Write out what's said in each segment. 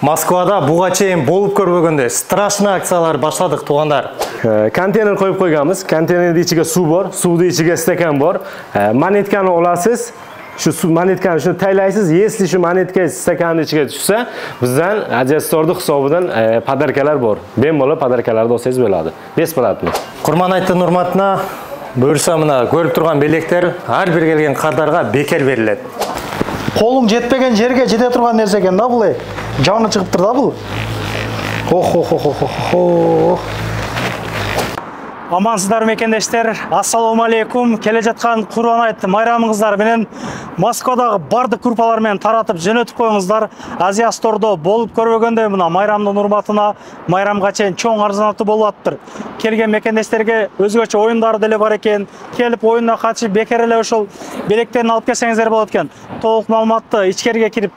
Москвада буга чейин болуп көрбөгөндөй страшный акциялар башладык туугандар. Контейнер коюп койганбыз. Контейнердин ичиге суу бар, суудун ичиге стакан бар. Монетканы аласыз. Şu monetkani şunu taylaysiz. Если şu monetka stakanın içine düşse, bizden Aziastor'da hisobidan podarkalar bor. Bemalol podarkalarni olsangiz bo'ladi. Бесплатно. Курман айттын урматына буюрса мына көрүп турган белектер ар бир келген кардарга бекер берилет. Колуң жетпеген жерге жете турган нерсе экен да бул. Жаны чыгыптыр да бул. Амансыздар мекендештер, ассаламу алейкум. Келе жаткан Курман айт майрамыңыздар менен Москвадагы бардык группалар менен таратып жөнөтүп коюңуздар. Aziastor'da болуп көрбөгөндөй мына майрамдын урматына майрамга чейин чоң арзанаттуу болуп атыптыр. Келген мекендештерге өзгөчө оюндар деле бар экен. Келип оюнга катышып бекер эле ошол белектерин алып келсеңиздер болот экен. Толук маалыматты ичкерге кирип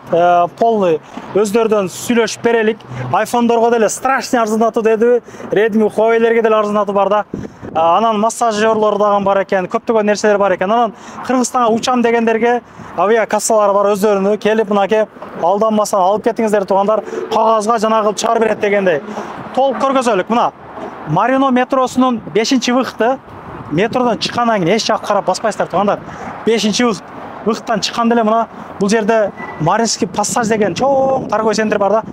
полный өздөрүдөн сүйлөшүп берелик. iPhone'дорго деле страшный арзанаттуу деди. Redmi, Huawei'лерге деле арзанаттуу бар да. Анан массажерлор дагы бар экен, көптөгөн нерселер бар экен. Анан Кыргызстанга учам дегендерге авиа кассалары бар өздөрүнүн. Келип мынакей алданбастан алып кетиңиздер туугандар. Кагазга жанагы чыгарып берет дегендей. Толук көргөзөлүк. Мына Марино метросунун 5-выходу. Метродон чыккандан кийин эч жакка карап баспайсыздар туугандар. 5-выходтан чыкканда эле мына бул жерде Маринский пассаж деген чоң торговый центр бар да.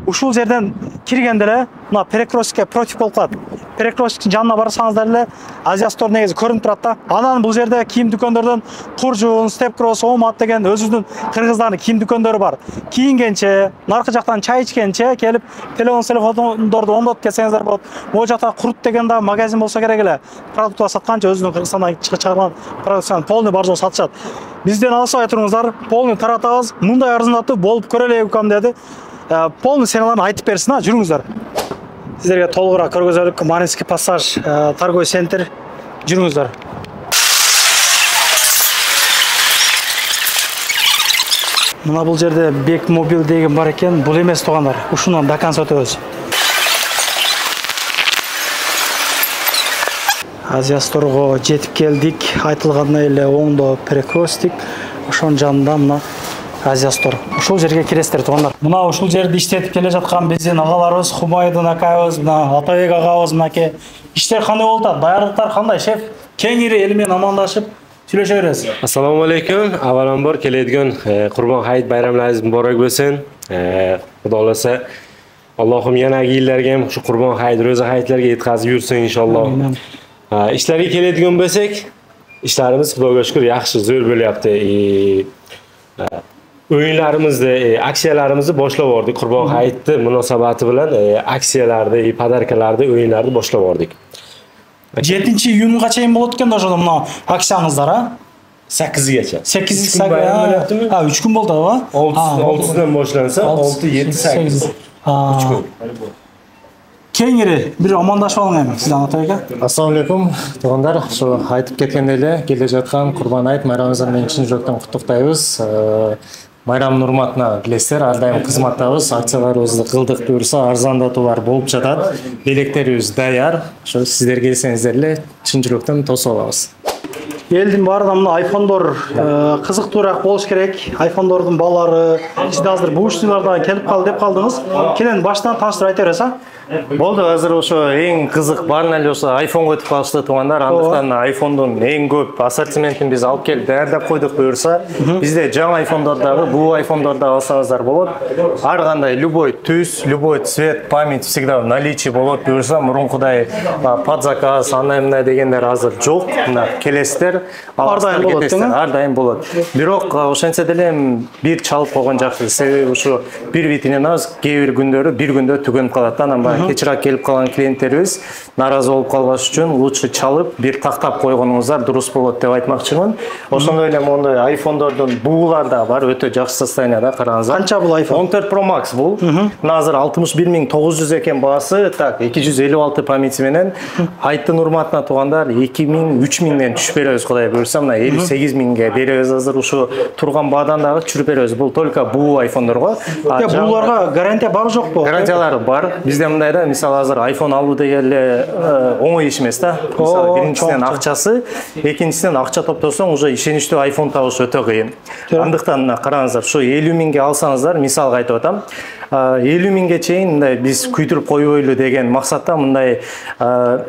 Ушул жерден киргенде эле мына перекрестикке против болуп калат. Перекрестиктин жанына барсаңыздар эле Aziastor негизи көрүнүп турат да. Анан бул жерде кийим дүкөндөрдөн Куржун, Stepcross, Омат деген өзүнүн кыргыздардын кийим дүкөндөрү бар. Кийингенче, наркы жактан чай ичкенче келип телефондорду оңдоп келсеңиздер болот. Могу жакта Курт деген да магазин болсо керек эле. Продукт сатканча өзүнүн Кыргызстандан чыгарган продукцияны полный баржол сатышат. Бизден алсабай туруңуздар, полный таратабыз. Мындай арзанаттуу болуп көрөлүк деди. Полный сеналарын айтып берсин, жүрүңүздөр. Сіздерге толығырақ көргөзөлүк Маринский пассаж торговый центр жүрүңүздөр. Мына бул жерде Бек Мобил деген бар экен, бул эмес туугандар. Ушунан до конца өтөбүз. Aziastor'го жетип келдик. Айтылгандай эле оңдо перекрестик, ошонун жанында мына Aziastor. Ушул жерге киресиздер туугандар. Мына ушул жерди иштетип келе жаткан биздин агаларыбыз, Хумайдын акайыбыз, мына Атабек агабыз мынакей. Иштер кандай болуп атат? Даярдыктар кандай, шеф? Кеңири эл менен амандашып сүйлөшө беребиз. Assalomu alaykum. Avvalambor keladigan Qurbon hayit bayramlaringiz muborak bo'lsin. Xudo xolasa Allohim yanagi yillarga ham shu Qurbon hayit, ro'za hayitlarga yetkazib yursin inshaalloh. Ishlarga keladigan bo'lsak, ishlarimiz Xudoga shukr yaxshi, zo'r bo'lyapti. O'yinlarimizni, aksiyalarimizni boshlab bordik. Qurbon hayiti munosabati bilan aksiyalarni, podarkalarni, o'yinlarni boshlab bordik. 7-iyunga чейин болот экен да ошондо мына акциябыздар, а? 8gacha. 8 ha 3 kun болду, а? 6-dan boshlansa, 6, 7, 8. 3 kun. Кеңири бир амандашып алыңыз эми сизден Атабек ака. Ассаламу алейкум туугандар. Ошо айтып кеткендей эле келе жаткан Курбан айт майрамыңызды мен чын жүрөктөн куттуктайбыз. Майрамдын урматына билесиздер, ар дайым кызматтабыз. Акцияларыбызды кылдык буюрса арзандатуулар болуп жатат. Белектерибиз даяр. Ошо сиздер келсеңиздер эле чын жүрөктөн тосуп алабыз. Элдин баарында мына айфондор кызыктуураак болуш керек. Айфондордун балары, сиз азыр бугуштуулардан келип калды деп калдыңыз. Келен баштан тааныштырып айта бересиз, а? Болду, азыр ошо эң кызык баарын эле ошо iPhone'го өтүп калышты туугандар. Андыктан iPhone'дун эң көп ассортиментин биз алып келип даярдап койдук буюрса. Бизде жаңы iPhone'дордагы, бул iPhone'дорду алсаңыздар болот. Ар кандай любой түс, любой цвет, память всегда в наличии болот буюрса, мурункудай под заказ, андай дегендер азыр жок. Мына келесиздер, ар дайым болот, ар дайым болот. Бирок ошентсе деле бир чалып койгон жакшы. Себеби ушу бир витринабыз кээ бир күндөрү бир күндө түгөнүп калат. Анан кечирээк келип калган клиенттерибиз наразы болуп калбаш үчүн лучше чалып бир тактап койгонуңуздар дурус болот деп айтмакчымын. Ошондой эле моундай iPhone'дордун бугулар да бар, өтө жакшы состоянияда, караңыздар. Канча бул iPhone? 14 Pro Max бул. Азыр 61900 экен баасы, так 256 памяти менен айттын урматына туугандар 2000-3000ден түшүп беребиз, Кудай буйрса, мына 58000ге беребиз. Азыр ушу турган баадан дагы түшүрүп беребиз. Бул только буу iPhone'дорго. Буларга гарантия бар жокпу? Гарантиялары бар. Бизде мындай да, мисалы азыр iPhone алуу деген эле оңой иш эмес да. Мисалы биринчисинен акчасы, экинчисинен акча топтосоң уже ишеничтүү iPhone табыш өтө кыйын. Андыктан караңыздар, ушу 50 миңге алсаңыздар, мисалга айтып атам, 50 миңге чейин мындай биз күйдүрүп коебойлу деген максатта мындай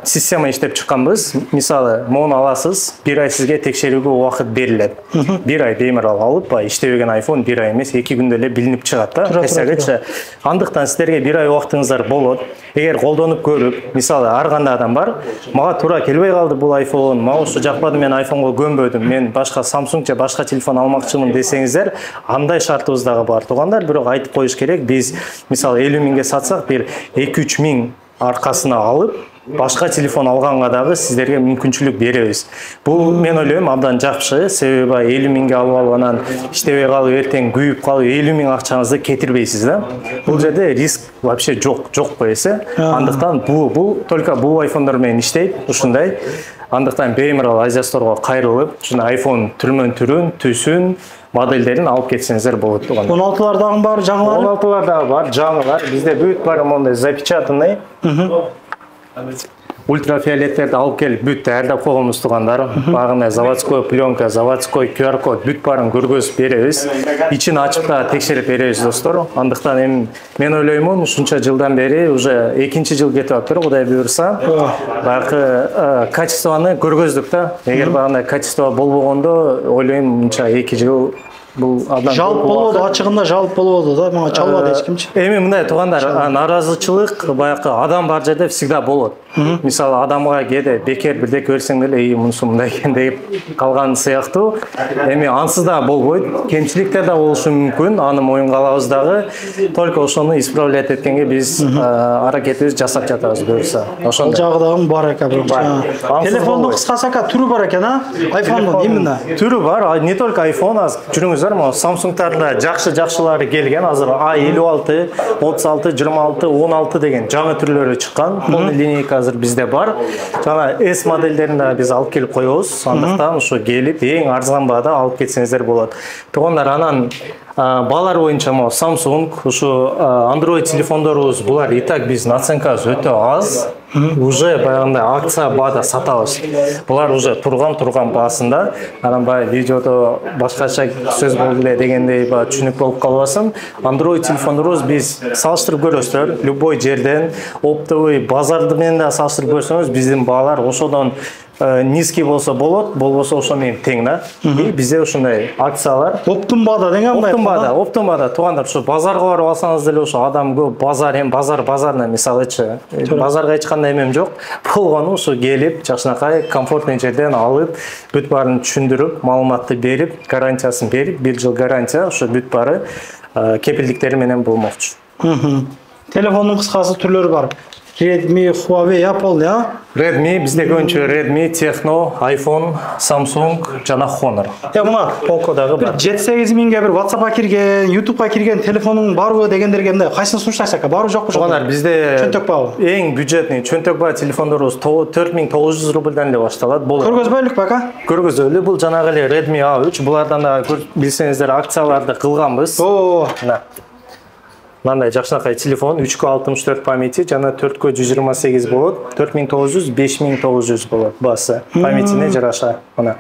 система иштеп чыкканбыз. Мисалы, мону аласыз, 1 ай сизге текшерүүгө убакыт берилет. 1 ай беймарал алып, иштебеген iPhone 1 ай эмес, 2 күндө эле билинип чыгат да. Кайсагыча. Андыктан сиздерге 1 ай убактыңыздар болот. Эгер колдонуп көрүп, мисалы, ар кандай адам бар, мага туура келбей калды бул iPhone, мага ушу жакпады, мен iPhone'го көнбөдүм, мен башка Samsung же башка телефон алмакчымын десеңиздер, андай шартыбыз дагы бар, туугандар. Бирок айтып коюш керек, биз мисалы 50 миңге сатсак, бир 2-3 миң аркасына алып, башка телефон алганга дагы сиздерге мүмкүнчүлүк беребиз. Бул мен ойлойм абдан жакшы, себеби 50 миңге алып алып анан иштебей калып, эртең күйүп калып 50 миң акчаңызды кетирбейсиз да. Бул жерде риск вообще жок го эсе. Андыктан бул только бул iPhone'дар менен иштейт, ушундай. Андыктан беймарал Азия Store'го кайрылып, ушундай iPhone түрмөн-түрүн, түсүн, модельдерин алып кетсеңиздер болот туган. 16-лар дагы бар, жаңылар? 16-лар дагы бар, жаңылар. Бизде бүт бар мондай запечатанный. Ультрафиолеттерди алып келип бүт даярдап койгонбуз тугандар. Багына заводской пленка, заводской QR код бүт баарын көргөзүп беребиз. Ичин ачып да текшерип беребиз достор. Андыктан эми мен ойлоймун, ушунча жылдан бери уже 2-чи жыл кетип атыр, Кудай буйрса. Баягы качествоны көргөздүк да. Эгер багындай качество болбогондо, ойлойм мынча 2 жыл бул адам жалп болбоду, ачыгында жалп болбоду да, мага чалбады эч кимчи. Эми мындай тугандар, наразычылык баягы адам бар жерде всегда болот. Мисалы, адамга кээде бекер бирдеке берсең деле, мунусу мындай экен деп калган сыяктуу. Эми ансыз да болбойт, кемчиликтер да болушу мүмкүн, аны моюнга алабыз дагы. Только ошону исправлять эткенге биз аракетибизди жасап жатабыз буюрса. Ошол жагы дагы бар экен. Телефондун кыскасы түрү бар экен, iPhone'дун именно. Түрү бар, не только iPhone, жүрүңүздөр, Samsung'тарда жакшы-жакшылары келген. Азыр A56, 36, 26, 16 деген жаңы түрлөрү чыккан. Полный линейка азыр бизде бар. Жана S модельдерин да биз алып келип коебуз. Андыктан ушу келип эң арзан баада алып кетсеңиздер болот. Тугандар, анан балар боюнча Samsung, ушу Android телефондорубуз, булар и так биз наценкабыз өтө аз. Уже баягындай акция баада сатабыз. Булар уже турган баасында. Анан баягы видеодо башкача сөз болду эле дегендей түшүнүк болуп калбасын. Android телефондорубуз биз салыштырып көрөсүздөр, любой жерден, оптовый базарды менен да салыштырып көрсөңүз, биздин баалар ошодон низкий болсо болот, болбосо ошо менен тең да. Бизде ушундай акциялар. Оптум баада деген кандай? Оптум баада, тугандар, ушу базарга барып алсаңыз деле ошо адам көп, базарына мисалычы, базарга эч кандай эмем жок. Болгону ушу келип, жакшынакай комфортный жерден алып, бүт баарын түшүндүрүп, маалыматты берип, гарантиясын берип, 1 жыл гарантия, ошо бүт баары кепилдиктери менен болмокчу. Телефондун кыскасы түрлөрү бар. Redmi, Huawei, Apple, ya? Redmi, bizde önce Redmi, Techno, iPhone, Samsung, жана Honor. Мына Poco'dagы бар. 7-8 миңге бир WhatsApp'a кирген, YouTube'a кирген телефонуң барбы дегендерге мындай кайсын сунуштайсак, барбы жокпу? Тугандар, бизде чөнтөк бабы. Эң бюджетный чөнтөк баа телефондорубуз 4900 рубльдан эле башталат. Көргөзбөйлүк бака? Көргөзөлү. Бул жанагы эле Redmi A3. Булардан да билсеңиздер акцияларды кылганбыз. Мына. Мындай жакшынакай телефон 3К64 памяти жана 4К128 болот. 4900, 5900 болот басы. Памятине жараша. Мына.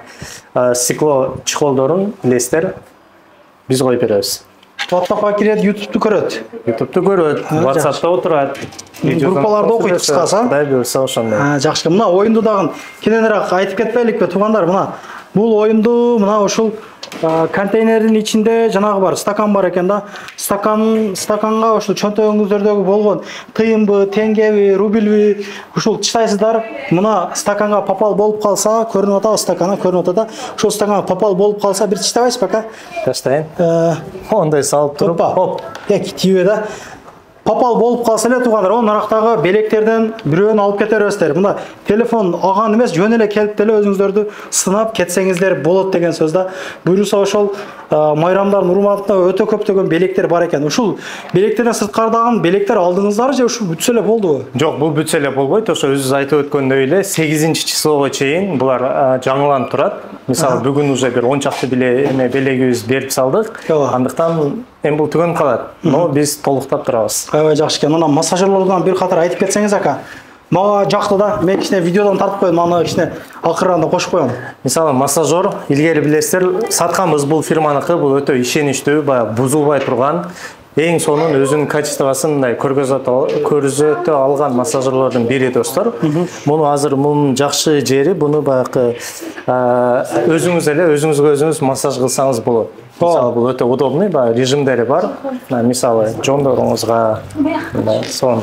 Стекло чехолдорун билесиздер. Биз коюп беребиз. WhatsApp'a кирет, YouTube'ду көрөт. YouTube'ду көрөт, WhatsApp'та отурат. Группаларда окуйт кыскасы. Кудай буйрса ошондой. Жакшы. Мына оюнду дагы кененирээк айтып кетпейликпи, туугандар? Мына бул оюнду мына ушул контейнердин ичинде жанагы бар, стакан бар экен да. Стаканга ушул чөнтөгүңүздөрдөгү болгон тыйынбы, теңгеби, рубльби ушул чытайсыздар. Мына стаканга попал болуп калса, көрүнүп атабы стакана, көрүнүп атат да. Ушул стаканга попал болуп калса, бир чытабайсыз бака? Таштайын. Ондай салып туруп, хоп, тибе да. Попал болуп калса эле, туугандар, ол нарактагы белектерден бирөөнү алып кетербиздер. Мына телефон алган эмес, жөн эле келип деле өзүңүздөрдү сынап кетсеңиздер болот деген сөз да. Буйруса ошол майрамдардын урматына өтө көптөгөн белектер бар экен. Ушул белектерден сырткардагы белектер алдыңыздар же ушул бүтсө эле болдубу? Жок, бул бүтсө эле болбойт. Ошо өзүңүз айтып өткөндөй эле 8-числого чейин булар жаңыланып турат. Мисалы, бүгүн уже бир 10 чакты белегибиз берип салдык. Андыктан эми бул түгөнүп калат. Но биз толуктап турабыз. Аябай жакшы экен. Мына массажерлордон бир катар айтып кетсеңиз ака. Мага жакты да. Мен кичине видеодон тартып коем, аны кичине акырында кошуп коем. Мисалы, массажер илгери билесиздер, сатканбыз бул фирманыкы, бул өтө ишеничтүү, баягы бузулбай турган. эң сонун өзүнүн качествосын мындай көрсөтө алган массажерлордун бири достор. Муну азыр мунун жакшы жери буну баягы өзүңүз эле өзүңүзгө өзүңүз массаж кылсаңыз болот. Мисалы бул өтө удобный, режимдери бар. Мисалы жондоруңузга сон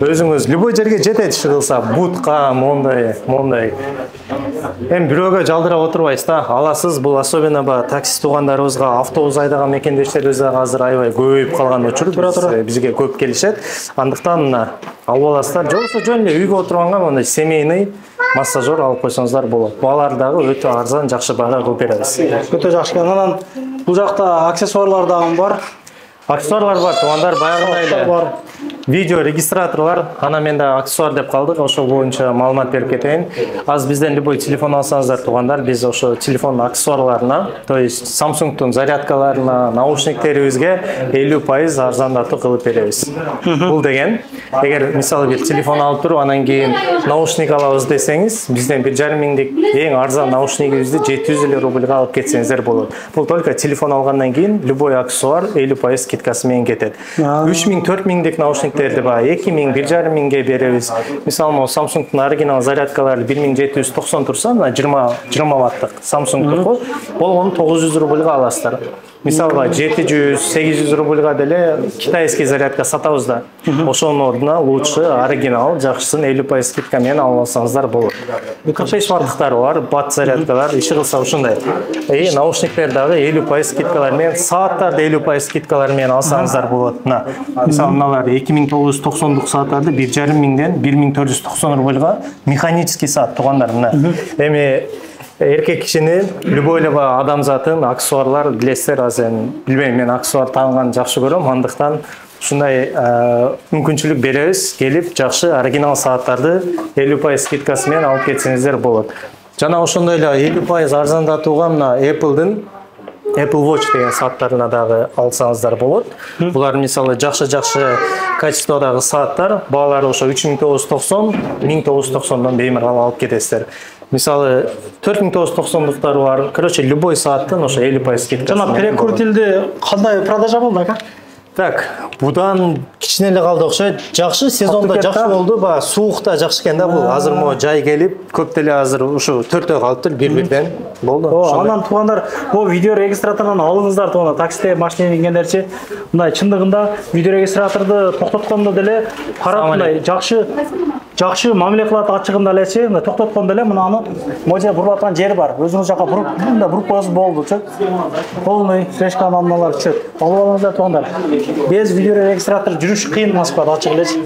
өзүңүз любой жерге жетет иши кылса, бутка, мондай. Эми бирөөгө жалдыра отурбайсыз да, аласыз. Бул особенно такси туугандарыбызга, автобус айдаган мекендештерибизге азыр аябай көбөйүп калган учур. Бизге көп келишет. Андыктан мына алып аласыздар. Жоксо жөн эле үйгө отурганга мындай семейный массажер алып койсоңуздар болот. Буалар дагы өтө арзан, жакшы баага кылып беребиз. Өтө жакшы. Анан бул жакта аксессуарлар дагы бар. Аксессуарлар бар, туугандар, баягындай эле видео регистраторлар, ана мен да аксессуар деп калдык, ошол боюнча маалымат берип кетейин. Аз бизден любой телефон алсаңыздар, туугандар, биз ошо телефон аксессуарларына, то есть Samsung'тун зарядкаларына, наушниктерибизге 50% арзандатуу кылып беребиз. Бул деген, эгер мисалы бир телефон алып туруп, анан кийин наушник алабыз десеңиз, бизден 1,5 миңдик эң арзан наушнигибизди 700 рубльга алып кетсеңиздер болот. Бул только телефон алгандан кийин любой аксессуар 50% скидкасы менен кетет. 3000, 4000дик наушниктерди 2000, 1,5 миңге беребиз. Мисалы, Samsung'тун оригинал зарядкалары 1790 турса, 20 ваттык Samsung'туку болгону 900 рубльга аласыздар. Мисалга 700-800 рубльга деле китайский зарядка сатабыз да. Ошонун ордуна лучше оригинал, жакшысын 50% скидка менен алып алсаңыздар болот. 45 ваттыктары бар, бат зарядкалар, иши кылса ушундай. Наушниктер дагы 50% скидкалар менен, сааттарды 50% скидкалар менен алсаңыздар болот. Мисалы, мыналар 2990 сааттарды 1,5 миңден 1490 рубльга механический саат туугандар. Эми эркек кишини любой эле адамзатын аксессуарлар билесиздер, азыр билбейм, мен аксессуар таанган жакшы көрөм, андыктан ушундай мүмкүнчүлүк беребиз, келип жакшы оригинал сааттарды 50% скидкасы менен алып кетсеңиздер болот. Жана ошондой эле 50% арзандатууга мына Apple Watch деген сааттарына дагы алсаңыздар болот. Булар мисалы жакшы качестводагы сааттар, баалары ошо 3990, 1990дон беймарал алып кетесиздер. Мисалы 4990-дыктары бар. Короче, любой сааттын ошо 50% скидкасы. Жана перекрутилди кандай продажа болду ака? Так, будан кичине эле калды окшойт. Жакшы, сезонда жакшы болду, суукта жакшы экен да бул. Азыр мо жай келип, көп деле азыр ушу 4-өө калыптыр, бир-бирден болду. Анан туугандар, бул видео регистраторунан алыңыздар, туугандар, таксиде, машинеге мингендерчи, мындай чындыгында видео регистраторду токтоткондо деле карап мындай жакшы мамиле кылат ачыгында элечи, мына токтоткондо деле мынаны можа буруп жери бар. Өзүңүз жака буруп коесуз болду, полный фрешканы мыналар чөт. Алып алыңыздар туугандар. Без видео регистратор жүрүш кыйын Москвада, ачык элечи.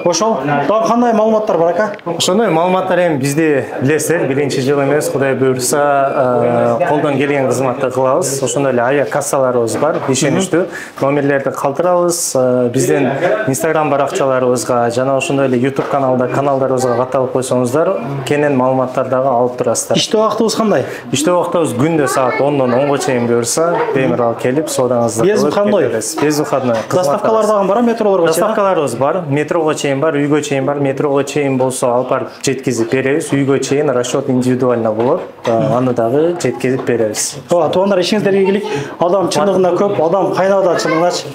Ошол, дагы кандай маалыматтар бар ака? Ошондой маалыматтар эми бизде билесиздер, биринчи жыл эмес, Кудай буйрса, колдон келген кызматты кылабыз. Ошондой эле ая кассаларыбыз бар, ишеничтүү. Номерлерди калтырабыз. Бизден Instagram баракчаларыбызга жана ошондой эле YouTube каналдарыбызга катталып койсоңуздар, кенен маалыматтар дагы алып турасыздар. Иштөө убактыбыз кандай? Иштөө убактыбыз күндө саат 10-дон 10га чейин буйрса, беймарал келип, соодаңызды Без выходной. Без выходной. Доставкалар дагы бар, метролорго чейин. Доставкаларыбыз бар, метрого чейин бар, үйгө чейин бар. Метрого чейин болсо алып барып жеткизип беребиз. Үйгө чейин расчет индивидуально болот. Аны дагы жеткизип беребиз. Туугандар, ишиңиздерге келик. Адам чындыгында көп, адам кайнада чындыгындачы.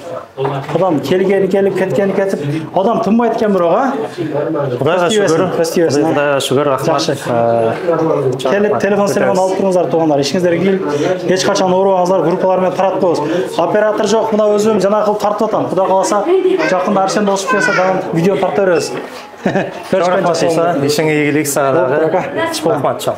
Адам келгени келип, кеткени кетип, адам тынбайт экен бирок, а? Кудайга шүгүр, рахмат. Келип телефон алып туруңуздар туугандар. Ишиңиздерге келип, эч качан оорубаңыздар, группалар менен таратып коебуз. Оператор жок, мына өзүм жана кылып тартып атам. Кудай кааласа, жакында Арсен досуп келсе, дагы видео тартып беребиз. Ишиңе ийгилик сага дагы. Рахмат.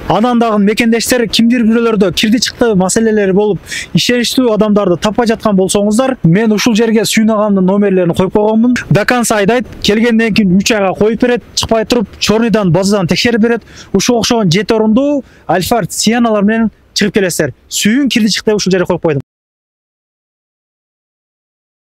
Анан дагы мекендештер кимдир бирөөлөрдө кирди чыкты маселелери болуп, ишеничтүү адамдарды таппай жаткан болсоңуздар, мен ушул жерге Сүйүн агамдын номерлерин коюп койгонмун. До конца айдайт, келгенден кийин 3 айга коюп берет, чыкпай туруп, чорныйдан базадан текшерип берет. Ушул окшогон 7 орундуу Альфард Сиеналар менен чыгып келесиздер. Сүйүн кирди чыкты ушул жерге коюп койдум.